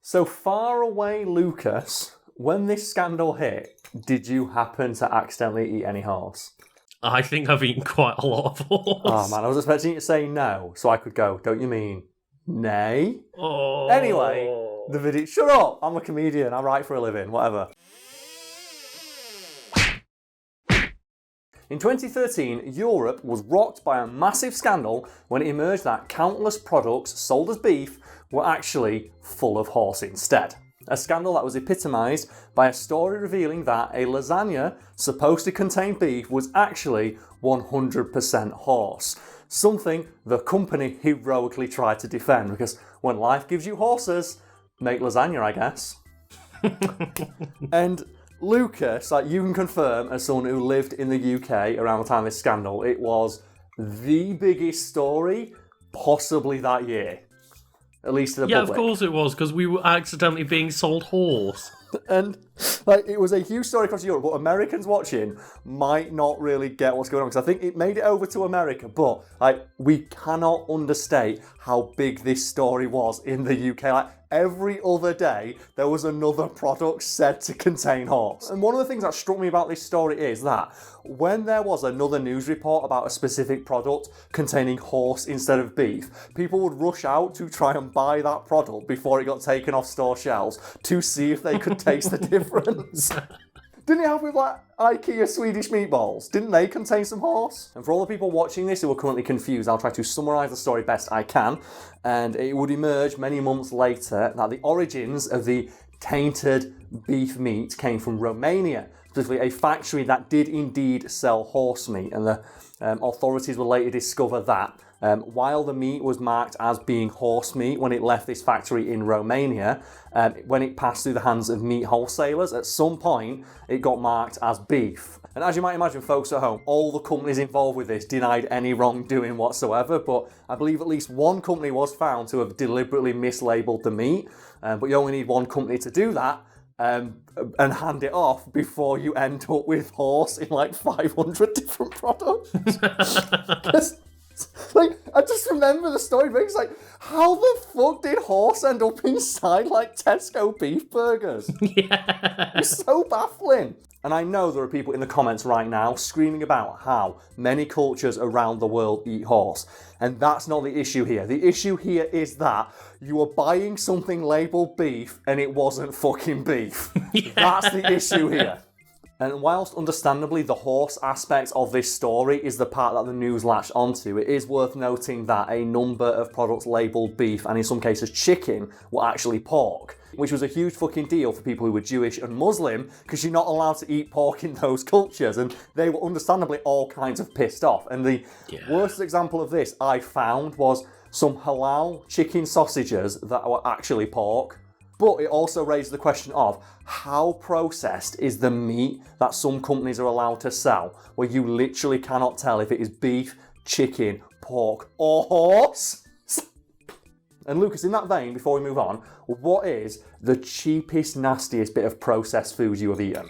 So far away, Lucas, when this scandal hit, did you happen to accidentally eat any horse? I think I've eaten quite a lot of horse. Oh man, I was expecting you to say no, so I could go, don't you mean nay? Oh. Anyway, the video... Shut up! I'm a comedian, I write for a living, whatever. In 2013, Europe was rocked by a massive scandal when it emerged that countless products sold as beef were actually full of horse instead. A scandal that was epitomised by a story revealing that a lasagna supposed to contain beef was actually 100% horse. Something the company heroically tried to defend, because when life gives you horses, make lasagna, I guess. And Lucas, like, you can confirm, as someone who lived in the UK around the time of this scandal, it was the biggest story possibly that year. At least to the public. Yeah, of course it was, because we were accidentally being sold horse. And like, it was a huge story across Europe, but Americans watching might not really get what's going on, because I think it made it over to America, but like, we cannot understate how big this story was in the UK. Like, every other day, there was another product said to contain horse. And one of the things that struck me about this story is that when there was another news report about a specific product containing horse instead of beef, people would rush out to try and buy that product before it got taken off store shelves to see if they could taste the difference. Didn't it happen with like IKEA Swedish meatballs? Didn't they contain some horse? And for all the people watching this who are currently confused, I'll try to summarise the story best I can. And it would emerge many months later that the origins of the tainted beef meat came from Romania, specifically a factory that did indeed sell horse meat. And the authorities will later discover that while the meat was marked as being horse meat when it left this factory in Romania, when it passed through the hands of meat wholesalers, at some point it got marked as beef. And as you might imagine, folks at home, all the companies involved with this denied any wrongdoing whatsoever, but I believe at least one company was found to have deliberately mislabeled the meat, but you only need one company to do that. And hand it off before you end up with horse in like 500 different products. Like, I just remember the story, but it's like, how the fuck did horse end up inside like Tesco beef burgers? Yeah. It's so baffling. And I know there are people in the comments right now screaming about how many cultures around the world eat horse. And that's not the issue here. The issue here is that you were buying something labelled beef and it wasn't fucking beef. Yeah. That's the issue here. And whilst understandably the horse aspect of this story is the part that the news latched onto, it is worth noting that a number of products labelled beef, and in some cases chicken, were actually pork, which was a huge fucking deal for people who were Jewish and Muslim, because you're not allowed to eat pork in those cultures, and they were understandably all kinds of pissed off. And the worst example of this I found was some halal chicken sausages that were actually pork. But it also raised the question of how processed is the meat that some companies are allowed to sell, where you literally cannot tell if it is beef, chicken, pork, or horse? And Lucas, in that vein, before we move on, what is the cheapest, nastiest bit of processed food you have eaten?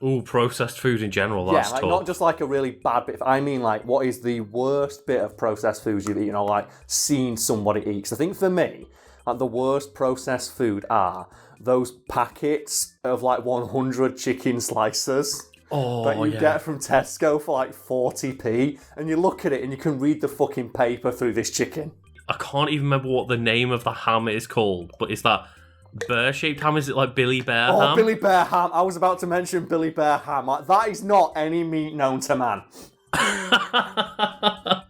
Ooh, processed food in general, that's like tough. Not just like a really bad bit. I mean, like, what is the worst bit of processed food you've eaten, or like seen somebody eat? 'Cause I think for me, like, the worst processed food are those packets of like 100 chicken slices that you get from Tesco for like 40p, and you look at it and you can read the fucking paper through this chicken. I can't even remember what the name of the ham is called, but it's that bear-shaped ham. Is it like Billy Bear ham? Oh, Billy Bear ham. I was about to mention Billy Bear ham. Like, that is not any meat known to man.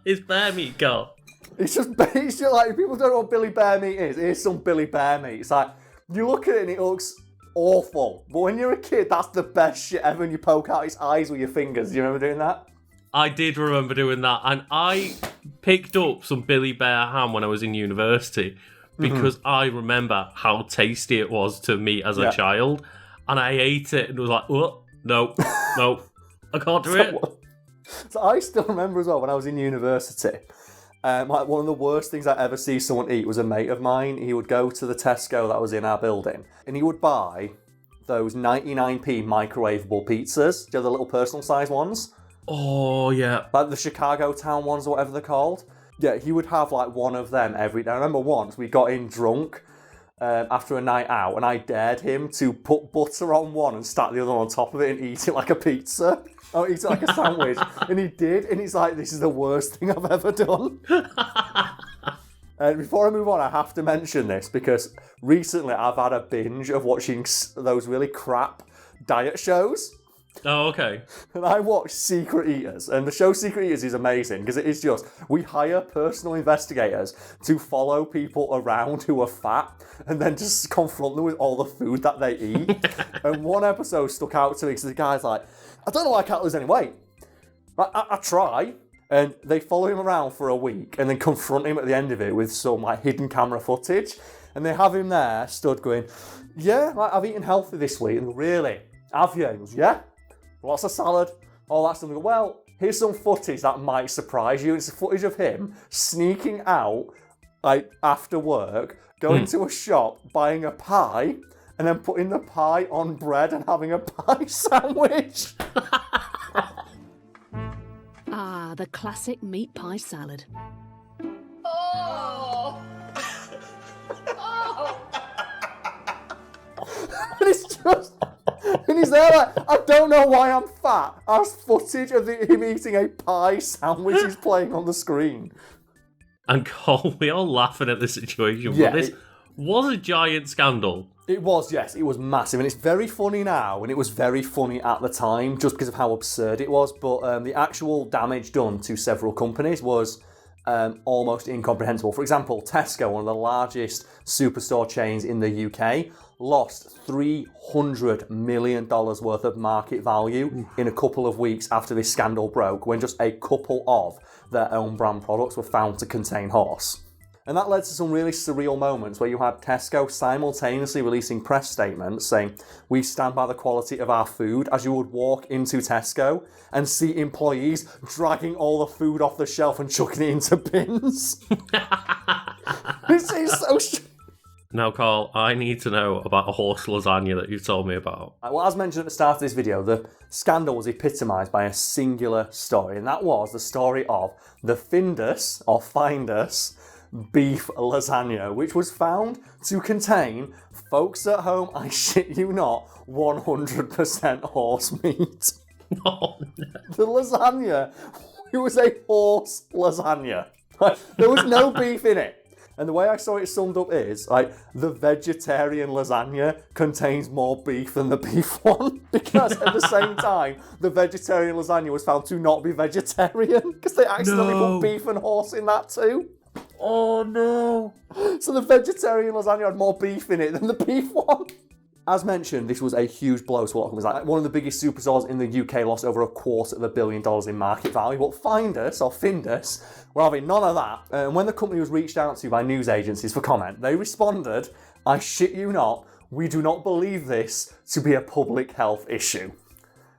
It's bear meat, Karl. It's just like, if people don't know what Billy Bear meat is, here's some Billy Bear meat. It's like, you look at it and it looks awful. But when you're a kid, that's the best shit ever, and you poke out its eyes with your fingers. Do you remember doing that? I did remember doing that, and I picked up some Billy Bear ham when I was in university because I remember how tasty it was to me as a child, and I ate it and was like, oh, no, I can't do it. So I still remember as well when I was in university. Like, one of the worst things I ever see someone eat was a mate of mine. He would go to the Tesco that was in our building, and he would buy those 99p microwavable pizzas. Do you have the little personal size ones? Oh, yeah. Like the Chicago Town ones or whatever they're called. Yeah, he would have like one of them every day. I remember once we got in drunk, after a night out, and I dared him to put butter on one and stack the other on top of it and eat it like a pizza. Oh, eat it like a sandwich. And he did, and he's like, this is the worst thing I've ever done. And before I move on, I have to mention this, because recently I've had a binge of watching those really crap diet shows. Oh, okay. And I watch Secret Eaters, and the show Secret Eaters is amazing because it is just, we hire personal investigators to follow people around who are fat and then just confront them with all the food that they eat. And one episode stuck out to me because the guy's like, I don't know why I can't lose any weight. I try. And they follow him around for a week and then confront him at the end of it with some like hidden camera footage. And they have him there stood going, yeah, like, I've eaten healthy this week. And really, have you? He goes, yeah. Lots of salad, all that stuff. Well, here's some footage that might surprise you. It's the footage of him sneaking out, like, after work, going to a shop, buying a pie, and then putting the pie on bread and having a pie sandwich. Ah, the classic meat pie salad. Oh! Oh! And it's just... And he's there like, I don't know why I'm fat. As footage of him eating a pie sandwich is playing on the screen. And Cole, we are laughing at the situation, Yeah, but this was a giant scandal. It was, yes, it was massive. And it's very funny now, and it was very funny at the time, just because of how absurd it was. But the actual damage done to several companies was almost incomprehensible. For example, Tesco, one of the largest superstore chains in the UK, lost $300 million worth of market value in a couple of weeks after this scandal broke, when just a couple of their own brand products were found to contain horse. And that led to some really surreal moments where you had Tesco simultaneously releasing press statements saying, we stand by the quality of our food, as you would walk into Tesco and see employees dragging all the food off the shelf and chucking it into bins. This is so Now, Carl, I need to know about a horse lasagna that you've told me about. Well, as mentioned at the start of this video, the scandal was epitomised by a singular story, and that was the story of the Findus, or Findus, beef lasagna, which was found to contain, folks at home, I shit you not, 100% horse meat. Oh, no. The lasagna, it was a horse lasagna. There was no beef in it. And the way I saw it summed up is, like, the vegetarian lasagna contains more beef than the beef one. Because at the same time, the vegetarian lasagna was found to not be vegetarian. Because they accidentally put beef and horse in that too. Oh, no. So the vegetarian lasagna had more beef in it than the beef one. As mentioned, this was a huge blow to a lot of companies. Like, one of the biggest superstores in the UK lost over $250 million in market value. But Findus were having none of that. And when the company was reached out to by news agencies for comment, they responded, I shit you not, we do not believe this to be a public health issue.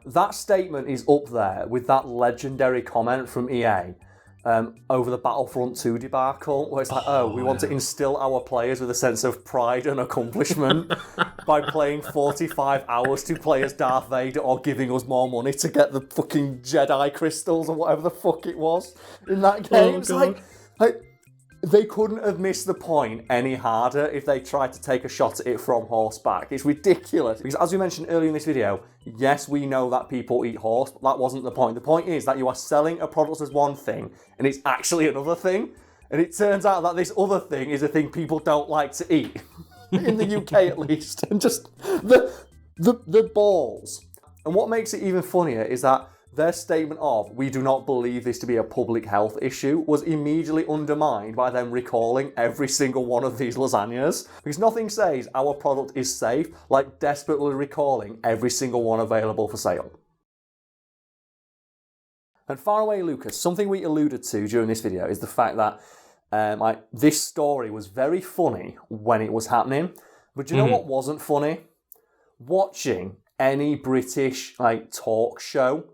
That statement is up there with that legendary comment from EA over the Battlefront 2 debacle, where it's like, we want to instill our players with a sense of pride and accomplishment by playing 45 hours to play as Darth Vader or giving us more money to get the fucking Jedi crystals or whatever the fuck it was in that game. It's like, they couldn't have missed the point any harder if they tried to take a shot at it from horseback. It's ridiculous. Because as we mentioned earlier in this video, yes, we know that people eat horse, but that wasn't the point. The point is that you are selling a product as one thing, and it's actually another thing. And it turns out that this other thing is a thing people don't like to eat. In the UK at least. And just the balls. And what makes it even funnier is that their statement of, we do not believe this to be a public health issue, was immediately undermined by them recalling every single one of these lasagnas. Because nothing says our product is safe like desperately recalling every single one available for sale. And far away, Lucas, something we alluded to during this video is the fact that this story was very funny when it was happening. But do you know what wasn't funny? Watching any British talk show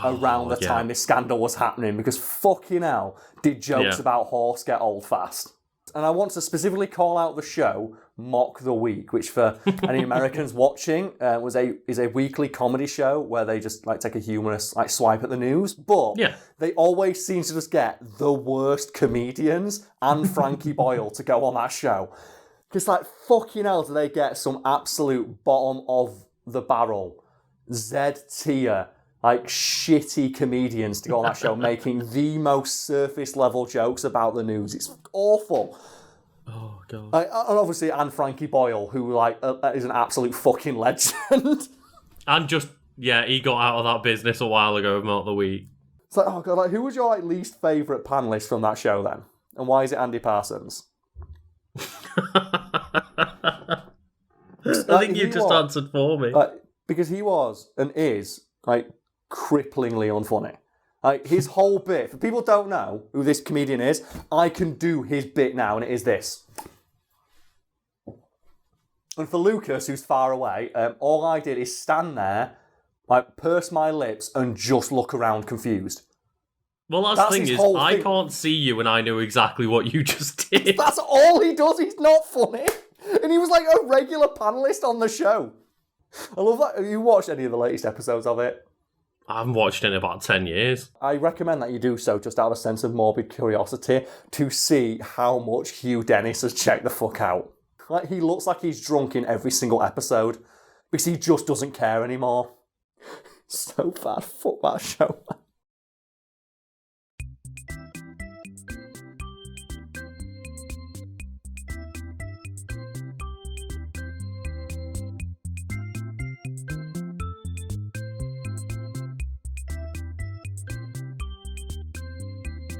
around the time this scandal was happening, because fucking hell did jokes about horse get old fast. And I want to specifically call out the show Mock the Week, which for any Americans watching is a weekly comedy show where they just take a humorous swipe at the news, but they always seem to just get the worst comedians and Frankie Boyle to go on that show. Because, like, fucking hell, do they get some absolute bottom of the barrel, Z-tier, like, shitty comedians to go on that show making the most surface level jokes about the news. It's awful. Oh, God. And obviously, and Frankie Boyle, who, like, is an absolute fucking legend. And just, yeah, he got out of that business a while ago, not the week. It's like, oh, God, like, who was your, like, least favourite panellist from that show, then? And why is it Andy Parsons? I think you just answered for me. Because he was, and is, like, cripplingly unfunny. Like, his whole bit, if people don't know who this comedian is, I can do his bit now, and it is this. And for Lucas, who's far away, all I did is stand there, like, purse my lips, and just look around confused. Well, that's the thing is, I can't see you, and I know exactly what you just did. That's all he does. He's not funny. And he was, like, a regular panellist on the show. I love that. Have you watched any of the latest episodes of it? I haven't watched it in about 10 years. I recommend that you do so just out of a sense of morbid curiosity to see how much Hugh Dennis has checked the fuck out. Like, he looks like he's drunk in every single episode because he just doesn't care anymore. So bad. Fuck that show.